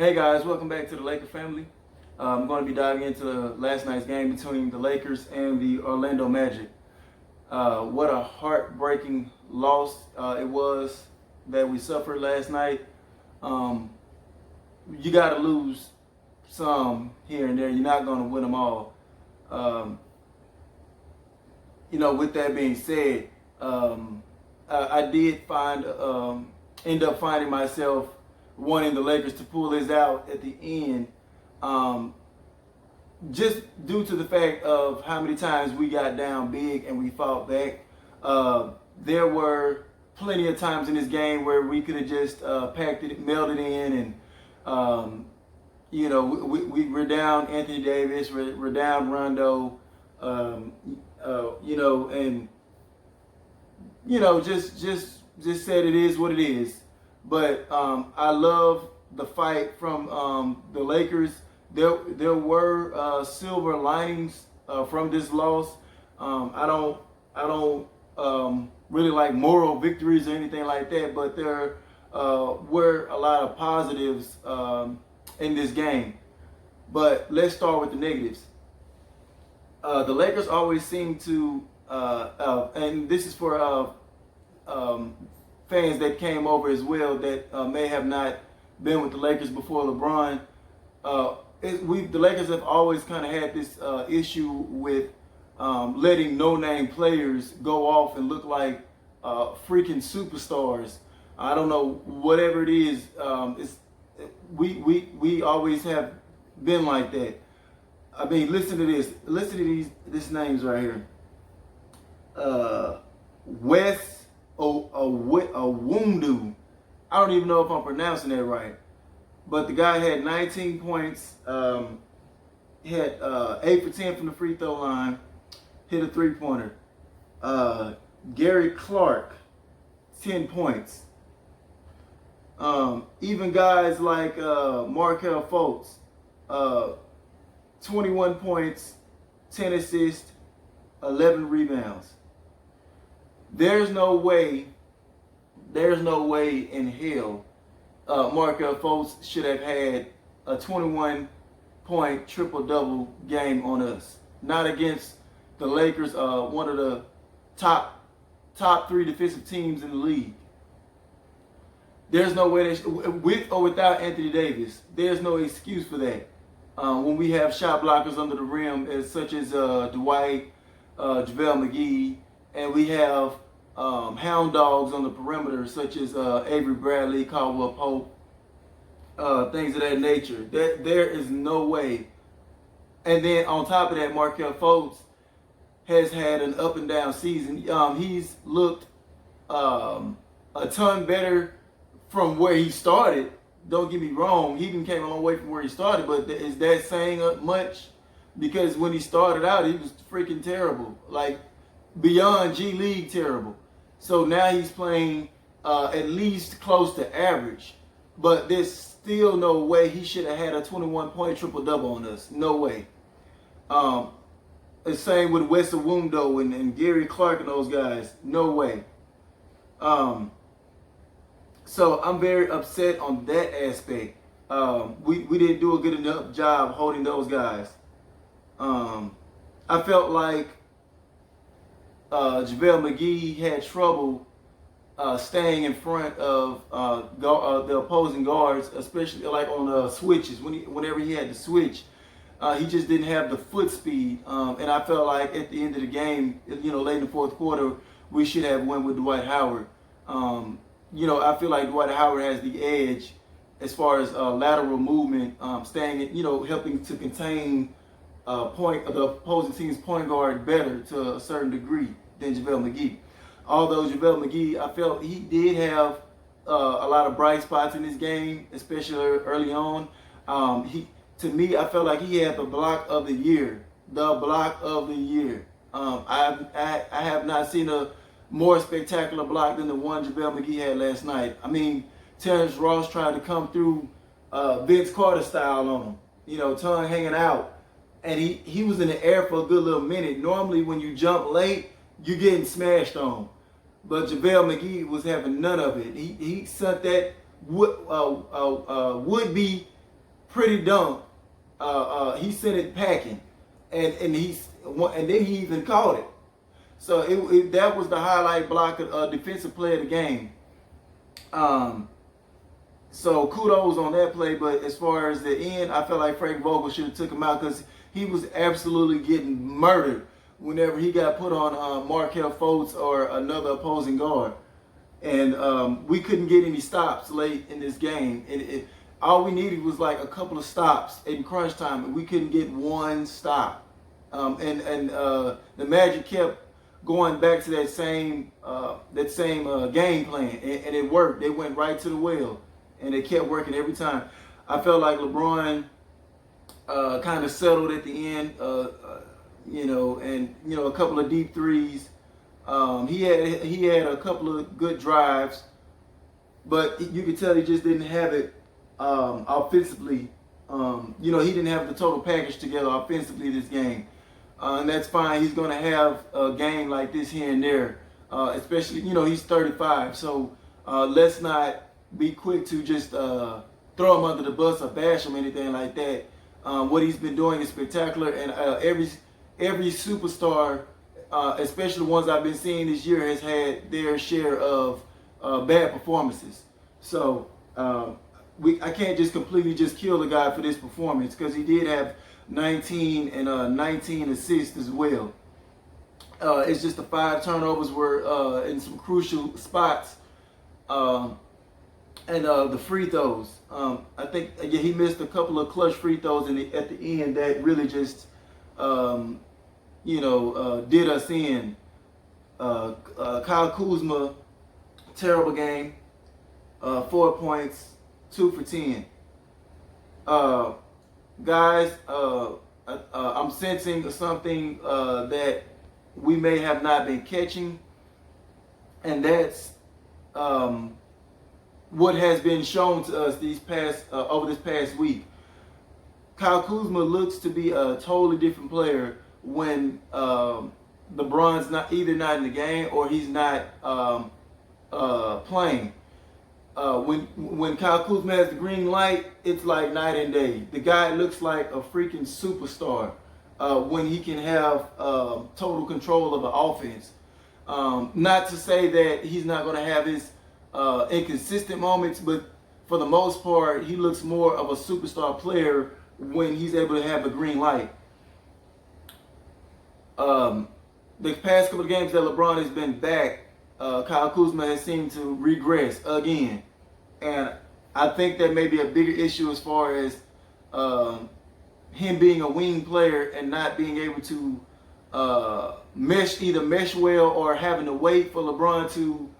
Hey guys, welcome back to the Laker family. I'm going to be diving into last night's game between the Lakers and the Orlando Magic. What a heartbreaking loss it was that we suffered last night. You got to lose some here and there. You're not going to win them all. With that being said, I did end up finding myself wanting the Lakers to pull this out at the end, just due to the fact of how many times we got down big and we fought back. There were plenty of times in this game where we could have just packed it, melded in, and we're down Anthony Davis, we're down Rondo, just said it is what it is. But I love the fight from the Lakers. There were silver linings from this loss. I don't really like moral victories or anything like that, but there were a lot of positives in this game. But let's start with the negatives. The Lakers always seem to, and this is for fans that came over as well that may have not been with the Lakers before LeBron. The Lakers have always kind of had this issue with letting no-name players go off and look like freaking superstars. I don't know, whatever it is. We always have been like that. I mean, listen to this. Listen to these names right here. Wes Awundu. I don't even know if I'm pronouncing that right. But the guy had 19 points. He had 8 for 10 from the free throw line. Hit a three-pointer. Gary Clark, 10 points. Even guys like Markelle Fultz, 21 points, 10 assists, 11 rebounds. There's no way in hell Markelle Fultz should have had a 21-point triple-double game on us. Not against the Lakers, one of the top 3 defensive teams in the league. There's no way with or without Anthony Davis, there's no excuse for that. When we have shot blockers under the rim, such as Dwight, JaVale McGee, and we have hound dogs on the perimeter, such as Avery Bradley, Caldwell Pope, things of that nature. There is no way. And then on top of that, Markelle Fultz has had an up and down season. He's looked a ton better from where he started. Don't get me wrong, he even came a long way from where he started, but is that saying much? Because when he started out, he was freaking terrible. Like, beyond G League terrible. So now he's playing at least close to average. But there's still no way he should have had a 21-point triple-double on us. No way. The same with Wes Awundo and Gary Clark and those guys. No way. So I'm very upset on that aspect. We didn't do a good enough job holding those guys. I felt like JaVale McGee had trouble staying in front of the opposing guards, especially like on switches. Whenever he had to switch, he just didn't have the foot speed. And I felt like at the end of the game, late in the fourth quarter, we should have went with Dwight Howard. I feel like Dwight Howard has the edge as far as lateral movement, staying, helping to contain the opposing team's point guard better to a certain degree than JaVale McGee. Although JaVale McGee, I felt he did have a lot of bright spots in this game, especially early on. To me, I felt like he had the block of the year. The block of the year. I have not seen a more spectacular block than the one JaVale McGee had last night. I mean, Terrence Ross tried to come through Vince Carter style on him. Tongue hanging out. And he was in the air for a good little minute. Normally, when you jump late, you're getting smashed on. But JaVale McGee was having none of it. He sent that would-be pretty dunk. He sent it packing, and then he even caught it. So that was the highlight block of defensive play of the game. So kudos on that play. But as far as the end, I felt like Frank Vogel should have took him out because he was absolutely getting murdered whenever he got put on Markel Fultz or another opposing guard. And we couldn't get any stops late in this game. All we needed was like a couple of stops in crunch time, and we couldn't get one stop. The Magic kept going back to that same game plan, and it worked. They went right to the well, and it kept working every time. I felt like LeBron kind of settled at the end, and a couple of deep threes. He had a couple of good drives, but you could tell he just didn't have it offensively. He didn't have the total package together offensively this game. And that's fine. He's going to have a game like this here and there, especially, he's 35. So let's not be quick to just throw him under the bus or bash him or anything like that. What he's been doing is spectacular. And every superstar, especially the ones I've been seeing this year, has had their share of bad performances. So I can't just completely just kill the guy for this performance because he did have 19 and 19 assists as well. It's just the 5 turnovers were in some crucial spots, and the free throws. I think he missed a couple of clutch free throws at the end that really just did us in. Kyle Kuzma, terrible game. 4 points, 2 for 10. Guys, I'm sensing something that we may have not been catching, and that's what has been shown to us over this past week. Kyle Kuzma looks to be a totally different player when LeBron's not in the game or he's not playing. When Kyle Kuzma has the green light, it's like night and day. The guy looks like a freaking superstar when he can have total control of the offense. Not to say that he's not going to have his inconsistent moments, but for the most part, he looks more of a superstar player when he's able to have the green light. The past couple of games that LeBron has been back, Kyle Kuzma has seemed to regress again. And I think that may be a bigger issue as far as him being a wing player and not being able to mesh well or having to wait for LeBron to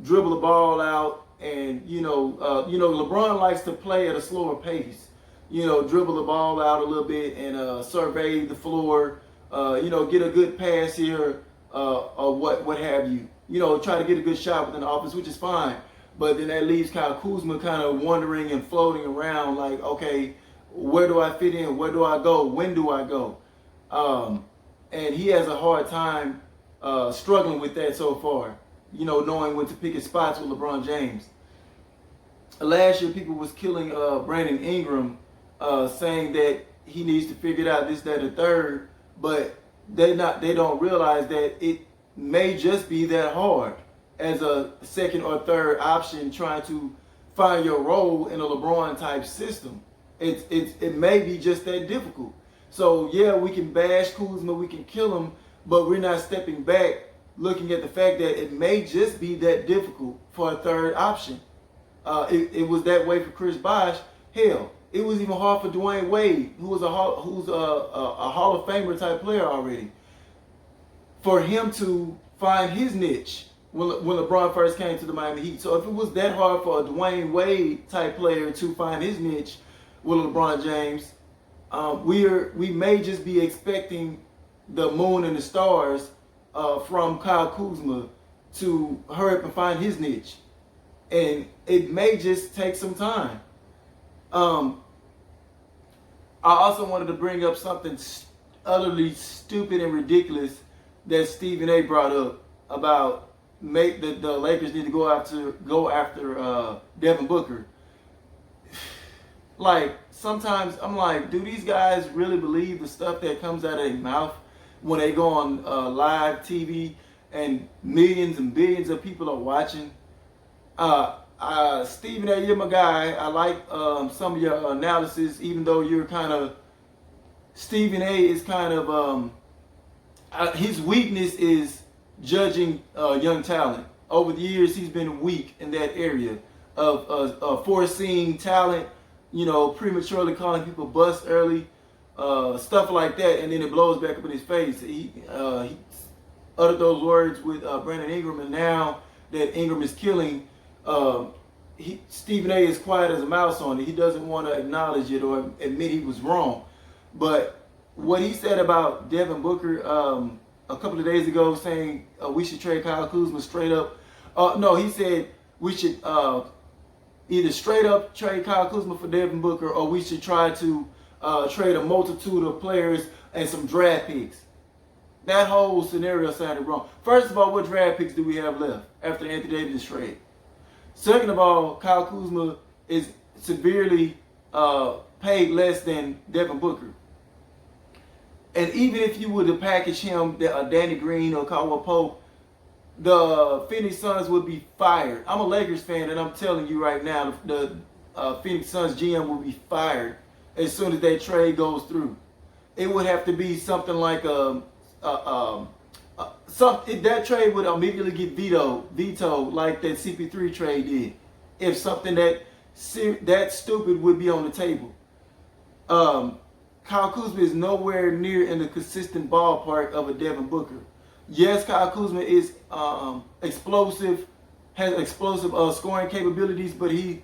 dribble the ball out. And, LeBron likes to play at a slower pace. Dribble the ball out a little bit and survey the floor, get a good pass here or what have you. Try to get a good shot within the offense, which is fine. But then that leaves Kyle Kuzma kind of wandering and floating around like, okay, where do I fit in? Where do I go? When do I go? And he has a hard time struggling with that so far, knowing when to pick his spots with LeBron James. Last year, people was killing Brandon Ingram, saying that he needs to figure it out, this, that, and third. But they don't realize that it may just be that hard as a second or third option trying to find your role in a LeBron type system. It may be just that difficult. So yeah, we can bash Kuzma, we can kill him, but we're not stepping back looking at the fact that it may just be that difficult for a third option. It was that way for Chris Bosh. Hell, it was even hard for Dwayne Wade, who's a Hall of Famer type player already, for him to find his niche when LeBron first came to the Miami Heat. So if it was that hard for a Dwayne Wade type player to find his niche with LeBron James, we may just be expecting the moon and the stars from Kyle Kuzma to hurry up and find his niche. And it may just take some time. I also wanted to bring up something utterly stupid and ridiculous that Stephen A. brought up about the Lakers need to go after Devin Booker. Like, sometimes I'm like, do these guys really believe the stuff that comes out of their mouth when they go on live TV and millions and billions of people are watching? Stephen A., you're my guy. I like some of your analysis, even though you're kind of, Stephen A. is kind of, his weakness is judging young talent. Over the years, he's been weak in that area of foreseeing talent, you know, prematurely calling people bust early, stuff like that, and then it blows back up in his face. He uttered those words with Brandon Ingram, and now that Ingram is killing, Stephen A. is quiet as a mouse on it. He doesn't want to acknowledge it or admit he was wrong. But what he said about Devin Booker a couple of days ago, saying we should trade Kyle Kuzma straight up. No, he said we should either straight up trade Kyle Kuzma for Devin Booker, or we should try to trade a multitude of players and some draft picks. That whole scenario sounded wrong. First of all, what draft picks do we have left after Anthony Davis trade? Second of all, Kyle Kuzma is severely paid less than Devin Booker. And even if you were to package him, Danny Green or Caldwell Pope, the Phoenix Suns would be fired. I'm a Lakers fan, and I'm telling you right now, the Phoenix Suns GM will be fired as soon as that trade goes through. It would have to be something like that trade would immediately get vetoed like that CP3 trade did, if something that stupid would be on the table. Kyle Kuzma is nowhere near in the consistent ballpark of a Devin Booker. Yes, Kyle Kuzma is explosive, has explosive scoring capabilities, but he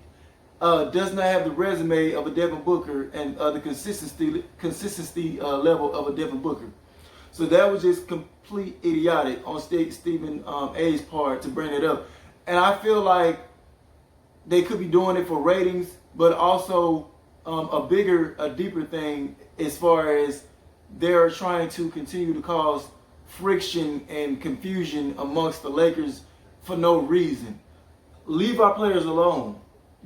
does not have the resume of a Devin Booker and the consistency level of a Devin Booker. So that was just complete idiotic on Stephen A.'s part to bring it up. And I feel like they could be doing it for ratings, but also a deeper thing as far as they're trying to continue to cause friction and confusion amongst the Lakers for no reason. Leave our players alone.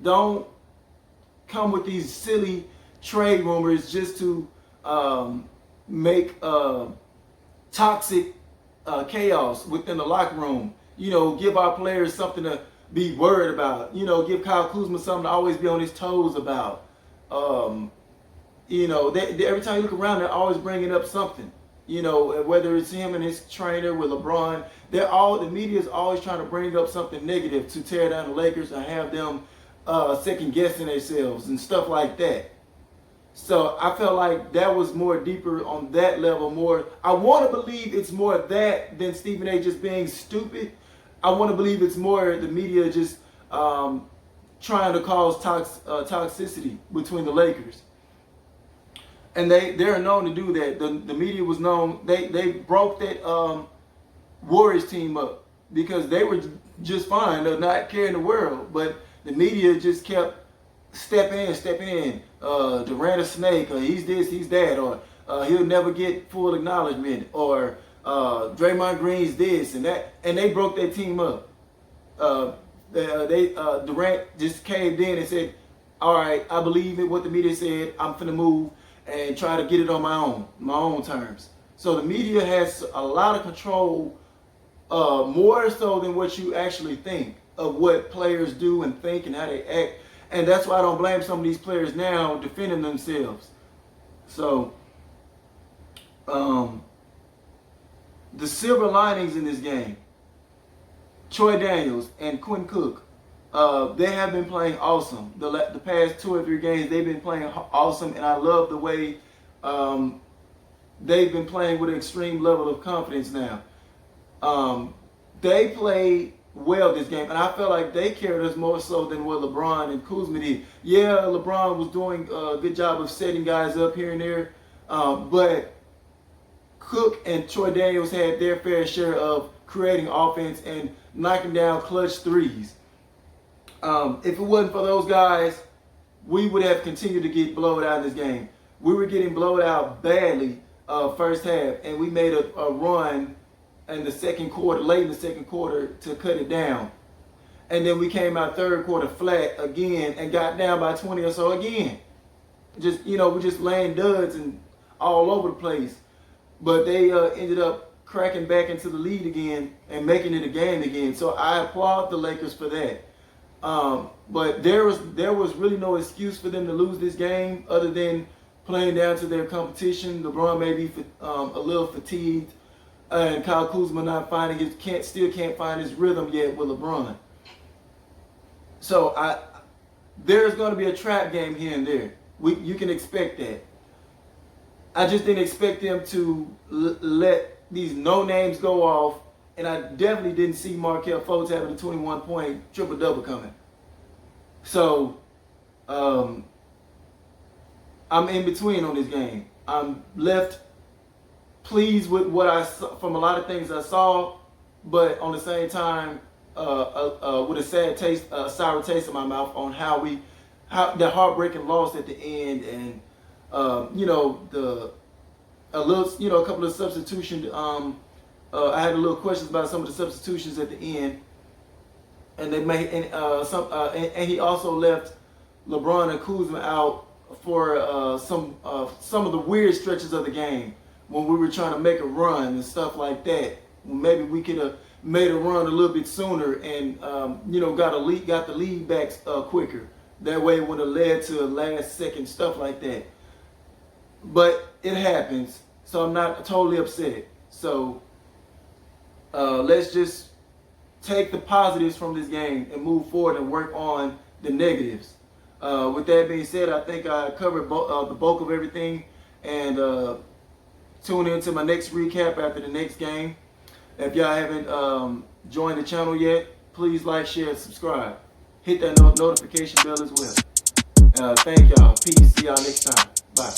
Don't come with these silly trade rumors just to make toxic chaos within the locker room. You know, give our players something to be worried about. You know, give Kyle Kuzma something to always be on his toes about. You know, every time you look around, they're always bringing up something. You know, whether it's him and his trainer with LeBron, the media is always trying to bring up something negative to tear down the Lakers and have them second guessing themselves and stuff like that. So I felt like that was more deeper on that level. More, I want to believe it's more that than Stephen A. just being stupid. I want to believe it's more the media just trying to cause toxicity between the Lakers. And they're known to do that. The media was known. They broke that Warriors team up because they were just fine. They're not caring the world. But the media just kept stepping in. Durant a snake, or he's this, he's that, or he'll never get full acknowledgement, or Draymond Green's this and that. And they broke that team up. Durant just caved in and said, all right, I believe in what the media said. I'm finna move and try to get it on my own terms. So the media has a lot of control, more so than what you actually think, of what players do and think and how they act. And that's why I don't blame some of these players now defending themselves. So the silver linings in this game, Troy Daniels and Quinn Cook, they have been playing awesome. The past 2 or 3 games, they've been playing awesome, and I love the way they've been playing with an extreme level of confidence now. They played well this game, and I felt like they carried us more so than what LeBron and Kuzma did. Yeah, LeBron was doing a good job of setting guys up here and there, but Cook and Troy Daniels had their fair share of creating offense and knocking down clutch threes. If it wasn't for those guys, we would have continued to get blowed out in this game. We were getting blowed out badly first half, and we made a run in the second quarter, late in the second quarter, to cut it down. And then we came out third quarter flat again and got down by 20 or so again. just we're just laying duds and all over the place. But they ended up cracking back into the lead again and making it a game again. So I applaud the Lakers for that. But there was really no excuse for them to lose this game other than playing down to their competition. LeBron may be a little fatigued, and Kyle Kuzma not finding still can't find his rhythm yet with LeBron. So there's going to be a trap game here and there. You can expect that. I just didn't expect them to let these no names go off, and I definitely didn't see Markelle Fultz having a 21-point triple-double coming. So I'm in between on this game. I'm left pleased with what I saw from a lot of things I saw, but on the same time with a sour taste in my mouth on how the heartbreaking loss at the end, and a couple of substitutions. I had a little questions about some of the substitutions at the end, and they made and he also left LeBron and Kuzma out for some of the weird stretches of the game when we were trying to make a run and stuff like that. Maybe we could have made a run a little bit sooner and got the lead back quicker. That way it would have led to last second stuff like that. But it happens, so I'm not totally upset. So let's just take the positives from this game and move forward and work on the negatives. With that being said, I think I covered the bulk of everything, and tune in to my next recap after the next game. If y'all haven't joined the channel yet, please like, share, and subscribe. Hit that notification bell as well. Thank y'all. Peace. See y'all next time. Bye.